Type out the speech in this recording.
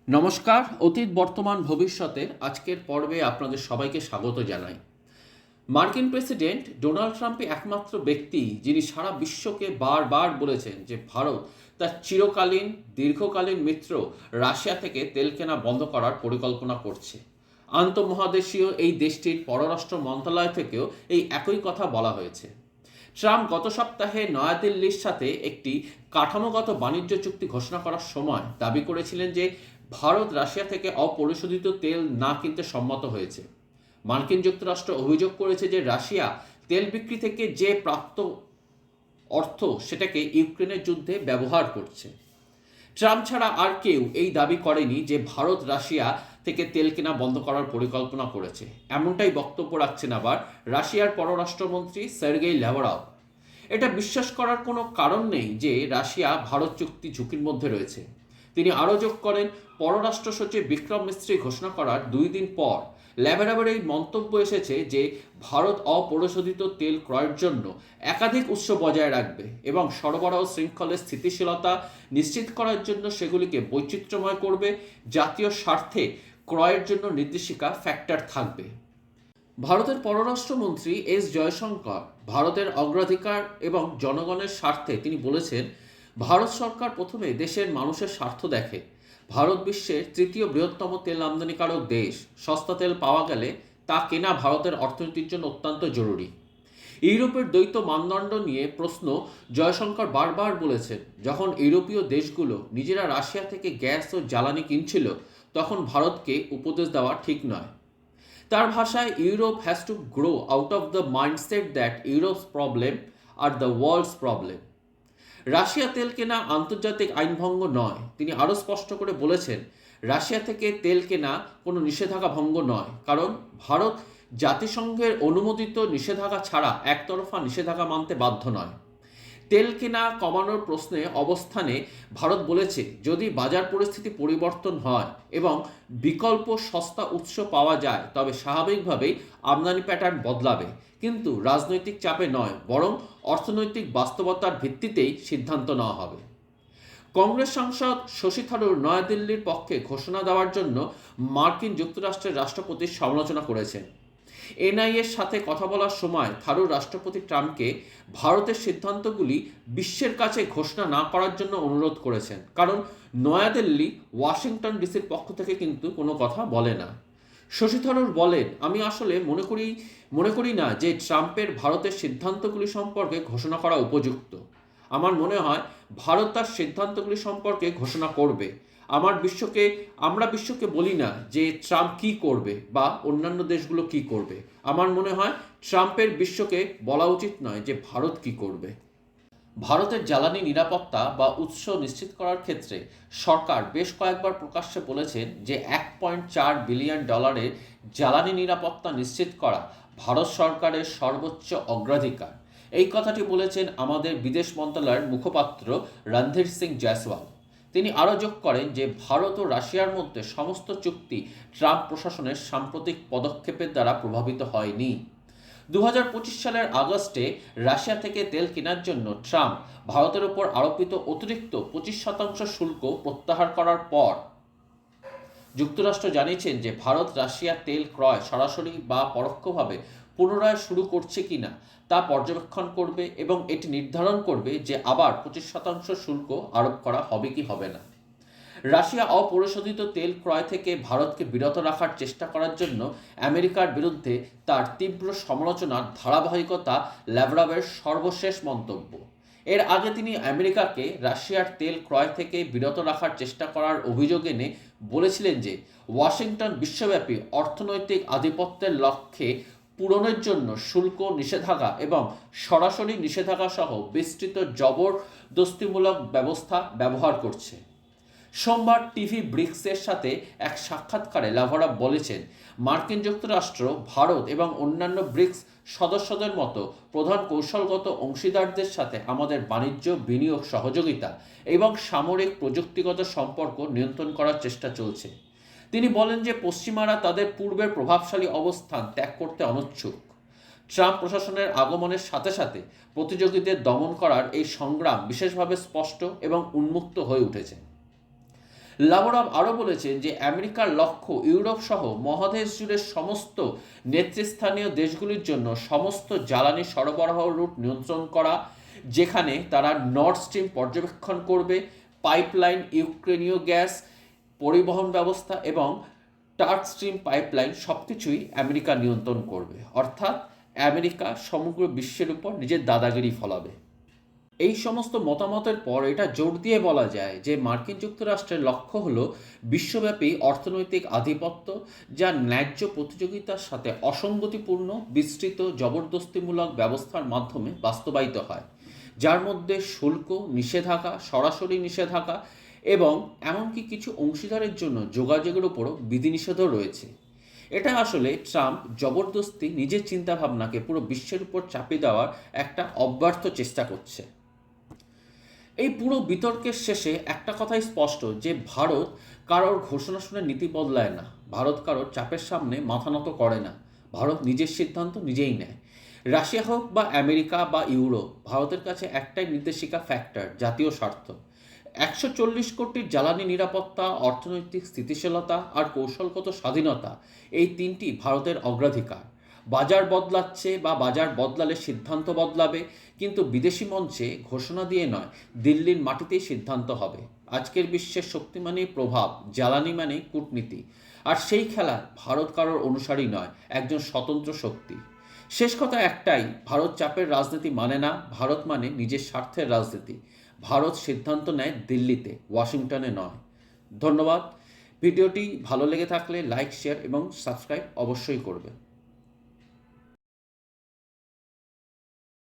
নমস্কার। অতীত, বর্তমান, ভবিষ্যতের আজকের পর্বে আপনাদের সবাইকে স্বাগত জানাই। মার্কিন প্রেসিডেন্ট ডোনাল্ড ট্রাম্পই একমাত্র ব্যক্তি যিনি সারা বিশ্বকে বারবার বলেছেন যে ভারত তার চিরকালীন দীর্ঘকালীন মিত্র রাশিয়া থেকে তেল কেনা বন্ধ করার পরিকল্পনা করছে। আন্তঃমহাদেশীয় এই দেশটির পররাষ্ট্র মন্ত্রণালয় থেকেও এই একই কথা বলা হয়েছে। ট্রাম্প গত সপ্তাহে নয়াদিল্লির সাথে একটি কাঠামোগত বাণিজ্য চুক্তি ঘোষণা করার সময় দাবি করেছিলেন যে ভারত রাশিয়া থেকে অপরিশোধিত তেল না কিনতে সম্মত হয়েছে। মার্কিন যুক্তরাষ্ট্র অভিযোগ করেছে যে রাশিয়া তেল বিক্রি থেকে যে প্রাপ্ত অর্থ সেটাকে ইউক্রেনের যুদ্ধে ব্যবহার করছে। ট্রাম্প ছাড়া আর কেউ এই দাবি করেনি যে ভারত রাশিয়া থেকে তেল কেনা বন্ধ করার পরিকল্পনা করেছে। এমনটাই বক্তব্য রাখছেন আবার রাশিয়ার পররাষ্ট্রমন্ত্রী সার্গেই ল্যাভরভ। এটা বিশ্বাস করার কোনো কারণ নেই যে রাশিয়া ভারত চুক্তি ঝুঁকির মধ্যে রয়েছে। তিনি আরও যোগ করেন, পররাষ্ট্র সচিব বিক্রম মিস্ত্রি ঘোষণা করার 2 দিন পর ল্যাভরভের এই মন্তব্য এসেছে যে ভারত অপরিশোধিত তেল ক্রয়ের জন্য একাধিক উৎস বজায় রাখবে এবং সরবরাহ শৃঙ্খলের স্থিতিশীলতা নিশ্চিত করার জন্য সেগুলিকে বৈচিত্র্যময় করবে। জাতীয় স্বার্থে ক্রয়ের জন্য নির্দেশিকা ফ্যাক্টর থাকবে। ভারতের পররাষ্ট্রমন্ত্রী এস জয়শঙ্কর ভারতের অগ্রাধিকার এবং জনগণের স্বার্থে তিনি বলেছেন, ভারত সরকার প্রথমে দেশের মানুষের স্বার্থ দেখে। ভারত বিশ্বের তৃতীয় বৃহত্তম তেল আমদানিকারক দেশ। সস্তা তেল পাওয়া গেলে তা কেনা ভারতের অর্থনীতির জন্য অত্যন্ত জরুরি। ইউরোপের দ্বৈত মানদণ্ড নিয়ে প্রশ্ন জয়শঙ্কর বারবার বলেছেন, যখন ইউরোপীয় দেশগুলো নিজেরা রাশিয়া থেকে গ্যাস ও জ্বালানি কিনছিল তখন ভারতকে উপদেশ দেওয়া ঠিক নয়। তার ভাষায়, Europe has to grow out of the mindset that Europe's problem are the world's problem. Russia তেল কেনা আন্তর্জাতিক আইনভঙ্গ নয়। তিনি আরও স্পষ্ট করে বলেছেন, রাশিয়া থেকে তেল কেনা কোনো নিষেধাজ্ঞা ভঙ্গ নয়, কারণ ভারত জাতিসংঘের অনুমোদিত নিষেধাজ্ঞা ছাড়া একতরফা নিষেধাজ্ঞা মানতে বাধ্য নয়। তেল কেনা কমানোর প্রশ্নে অবস্থানে ভারত বলেছে, যদি বাজার পরিস্থিতি পরিবর্তন হয় এবং বিকল্প সস্তা উৎস পাওয়া যায় তবে স্বাভাবিকভাবেই আমদানি প্যাটার্ন বদলাবে, কিন্তু রাজনৈতিক চাপে নয়, বরং অর্থনৈতিক বাস্তবতার ভিত্তিতেই সিদ্ধান্ত নেওয়া হবে। কংগ্রেস সাংসদ শশী থারুর নয়াদিল্লির পক্ষে ঘোষণা দেওয়ার জন্য মার্কিন যুক্তরাষ্ট্রের রাষ্ট্রপতির সমালোচনা করেছেন। এনআইএর সাথে কথা বলার সময় থারুর রাষ্ট্রপতি ট্রাম্পকে ভারতের সিদ্ধান্তগুলি বিশ্বের কাছে ঘোষণা না করার জন্য অনুরোধ করেছেন, কারণ নয়াদিল্লি ওয়াশিংটন ডিসির পক্ষ থেকে কিন্তু কোনো কথা বলে না। শশী থারুর বলেন, আমি আসলে মনে করি না যে ট্রাম্পের ভারতের সিদ্ধান্তগুলি সম্পর্কে ঘোষণা করা উপযুক্ত। আমার মনে হয় ভারত তার সিদ্ধান্তগুলি সম্পর্কে ঘোষণা করবে। আমরা বিশ্বকে বলি না যে ট্রাম্প কি করবে বা অন্যান্য দেশগুলো কি করবে। আমার মনে হয় ট্রাম্পের বিশ্বকে বলা উচিত নয় যে ভারত কি করবে। ভারতের জ্বালানি নিরাপত্তা বা উৎস নিশ্চিত করার ক্ষেত্রে সরকার বেশ কয়েকবার প্রকাশ্যে বলেছেন যে $1.4 বিলিয়ন জ্বালানি নিরাপত্তা নিশ্চিত করা ভারত সরকারের সর্বোচ্চ অগ্রাধিকার। এই কথাটি বলেছেন আমাদের বিদেশ মন্ত্রণালয়ের মুখপাত্র রণধীর সিং জয়সওয়াল। তিনি আরও যোগ করেন যে ভারত ও রাশিয়ার মধ্যে সমস্ত চুক্তি ট্রাম্প প্রশাসনের সাম্প্রতিক পদক্ষেপের দ্বারা প্রভাবিত হয়নি। 2025 সালের আগস্টে রাশিয়া থেকে তেল কেনার জন্য ট্রাম্প ভারতের ওপর আরোপিত অতিরিক্ত 25% শুল্ক প্রত্যাহার করার পর যুক্তরাষ্ট্র জানিয়েছেন যে ভারত রাশিয়া তেল ক্রয় সরাসরি বা পরোক্ষভাবে পুনরায় শুরু করছে কিনা তা পর্যবেক্ষণ করবে এবং এটি নির্ধারণ করবে যে আবার 25% শুল্ক আরোপ করা হবে কি হবে না। রাশিয়া অপরিশোধিত তেল ক্রয় থেকে ভারতকে বিরত রাখার চেষ্টা করার জন্য আমেরিকার বিরুদ্ধে তার তীব্র সমালোচনার ধারাবাহিকতা ল্যাভরভের সর্বশেষ মন্তব্য। এর আগে তিনি আমেরিকাকে রাশিয়ার তেল ক্রয় থেকে বিরত রাখার চেষ্টা করার অভিযোগ এনে বলেছিলেন যে ওয়াশিংটন বিশ্বব্যাপী অর্থনৈতিক আধিপত্যের লক্ষ্যে পূরণের জন্য শুল্ক নিষেধাজ্ঞা এবং সরাসরি নিষেধাজ্ঞা সহ বিস্তৃত জবরদস্তিমূলক ব্যবস্থা ব্যবহার করছে। সোমবার টিভি ব্রিক্সের সাথে এক সাক্ষাৎকারে ল্যাভরভ বলেছেন, মার্কিন যুক্তরাষ্ট্র, ভারত এবং অন্যান্য ব্রিক্স সদস্যদের মতো প্রধান কৌশলগত অংশীদারদের সাথে আমাদের বাণিজ্য, বিনিয়োগ, সহযোগিতা এবং সামরিক প্রযুক্তিগত সম্পর্ক নিয়ন্ত্রণ করার চেষ্টা চলছে। তিনি বলেন যে পশ্চিমারা তাদের পূর্বের প্রভাবশালী অবস্থান ত্যাগ করতে অনিচ্ছুক। ট্রাম্প প্রশাসনের আগমনের সাথে সাথে প্রতিযোগীদের দমন করার এই সংগ্রাম বিশেষভাবে স্পষ্ট এবং উন্মুক্ত হয়ে উঠেছে। লাভরভ আরও বলেছেন যে আমেরিকার লক্ষ্য ইউরোপ সহ মহাদেশ জুড়ে সমস্ত নেতৃস্থানীয় দেশগুলির জন্য সমস্ত জ্বালানি সরবরাহ রুট নিয়ন্ত্রণ করা, যেখানে তারা নর্থ স্ট্রিম পর্যবেক্ষণ করবে, পাইপলাইন, ইউক্রেনীয় গ্যাস পরিবহন ব্যবস্থা এবং টার্ক স্ট্রিম পাইপলাইন সব কিছুই আমেরিকা নিয়ন্ত্রণ করবে। অর্থাৎ আমেরিকা সমগ্র বিশ্বের উপর নিজের দাদাগিরি ফলাবে। এই সমস্ত মতামতের পর এটা জোর দিয়ে বলা যায় যে মার্কিন যুক্তরাষ্ট্রের লক্ষ্য হলো বিশ্বব্যাপী অর্থনৈতিক আধিপত্য, যা ন্যায্য প্রতিযোগিতার সাথে অসঙ্গতিপূর্ণ বিস্তৃত জবরদস্তিমূলক ব্যবস্থার মাধ্যমে বাস্তবায়িত হয়, যার মধ্যে শুল্ক, নিষেধাজ্ঞা, সরাসরি নিষেধাজ্ঞা এবং এমনকি কিছু অংশীদারের জন্য যোগাযোগের উপরও বিধিনিষেধও রয়েছে। এটা আসলে ট্রাম্প জবরদস্তি নিজের চিন্তাভাবনাকে পুরো বিশ্বের উপর চাপিয়ে দেওয়ার একটা অব্যর্থ চেষ্টা করছে। এই পুরো বিতর্কের শেষে একটা কথাই স্পষ্ট যে ভারত কারোর ঘোষণা শুনে নীতি বদলায় না, ভারত কারোর চাপের সামনে মাথা নত করে না, ভারত নিজের সিদ্ধান্ত নিজেই নেয়। রাশিয়া হোক বা আমেরিকা বা ইউরোপ, ভারতের কাছে একটাই নির্দেশিকা ফ্যাক্টর, জাতীয় স্বার্থ। 140 কোটির জ্বালানি নিরাপত্তা, অর্থনৈতিক স্থিতিশীলতা আর কৌশলগত স্বাধীনতা, এই তিনটি ভারতের অগ্রাধিকার। বাজার বদলাচ্ছে বা বাজার বদলালে সিদ্ধান্ত বদলাবে, কিন্তু বিদেশি মঞ্চে ঘোষণা দিয়ে নয়, দিল্লির মাটিতেই সিদ্ধান্ত হবে। আজকের বিশ্বের শক্তি মানেই প্রভাব, জ্বালানি মানেই কূটনীতি, আর সেই খেলা ভারত কারোর অনুসারী নয়, একজন স্বতন্ত্র শক্তি। শেষ কথা একটাই, ভারত চাপের রাজনীতি মানে না, ভারত মানে নিজের স্বার্থের রাজনীতি। ভারত সিদ্ধান্ত নেয় দিল্লিতে, ওয়াশিংটনে নয়। ধন্যবাদ। ভিডিওটি ভালো লেগে থাকলে লাইক, শেয়ার এবং সাবস্ক্রাইব অবশ্যই করবে।